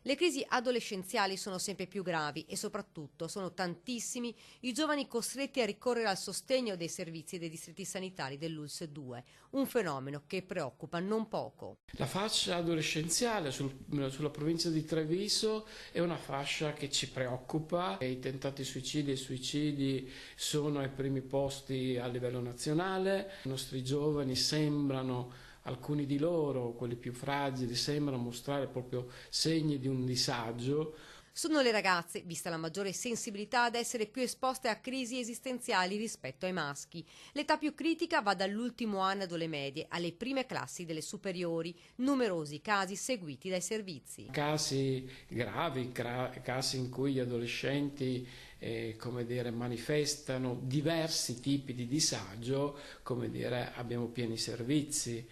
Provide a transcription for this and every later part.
Le crisi adolescenziali sono sempre più gravi e soprattutto sono tantissimi i giovani costretti a ricorrere al sostegno dei servizi dei distretti sanitari dell'ULSS 2, un fenomeno che preoccupa non poco. La fascia adolescenziale sulla provincia di Treviso è una fascia che ci preoccupa. I tentati suicidi e suicidi sono ai primi posti a livello nazionale. I nostri giovani sembrano, alcuni di loro, quelli più fragili, sembrano mostrare proprio segni di un disagio. Sono le ragazze, vista la maggiore sensibilità, ad essere più esposte a crisi esistenziali rispetto ai maschi. L'età più critica va dall'ultimo anno delle medie alle prime classi delle superiori, numerosi casi seguiti dai servizi. Casi gravi, casi in cui gli adolescenti manifestano diversi tipi di disagio, abbiamo pieni servizi.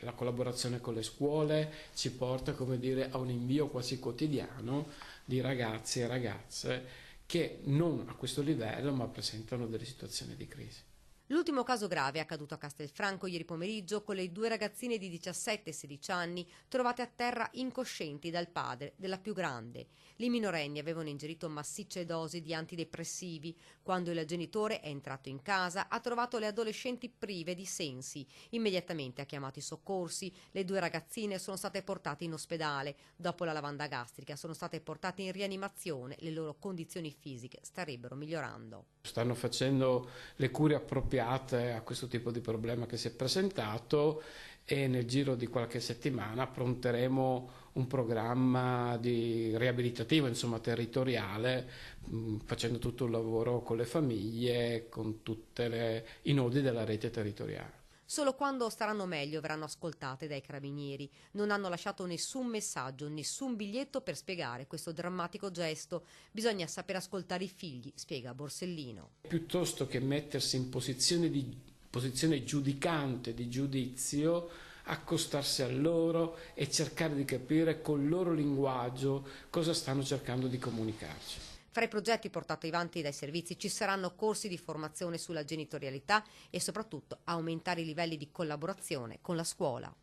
La collaborazione con le scuole ci porta a un invio quasi quotidiano di ragazzi e ragazze che non a questo livello ma presentano delle situazioni di crisi. L'ultimo caso grave è accaduto a Castelfranco ieri pomeriggio con le due ragazzine di 17 e 16 anni trovate a terra incoscienti dal padre della più grande. I minorenni avevano ingerito massicce dosi di antidepressivi. Quando il genitore è entrato in casa ha trovato le adolescenti prive di sensi. Immediatamente ha chiamato i soccorsi. Le due ragazzine sono state portate in ospedale. Dopo la lavanda gastrica sono state portate in rianimazione. Le loro condizioni fisiche starebbero migliorando. Stanno facendo le cure appropriate a questo tipo di problema che si è presentato e nel giro di qualche settimana appronteremo un programma riabilitativo, territoriale, facendo tutto il lavoro con le famiglie, con tutti i nodi della rete territoriale. Solo quando staranno meglio verranno ascoltate dai carabinieri. Non hanno lasciato nessun messaggio, nessun biglietto per spiegare questo drammatico gesto. Bisogna saper ascoltare i figli, spiega Borsellino. Piuttosto che mettersi in posizione giudicante, di giudizio, accostarsi a loro e cercare di capire col loro linguaggio cosa stanno cercando di comunicarci. Fra i progetti portati avanti dai servizi ci saranno corsi di formazione sulla genitorialità e soprattutto aumentare i livelli di collaborazione con la scuola.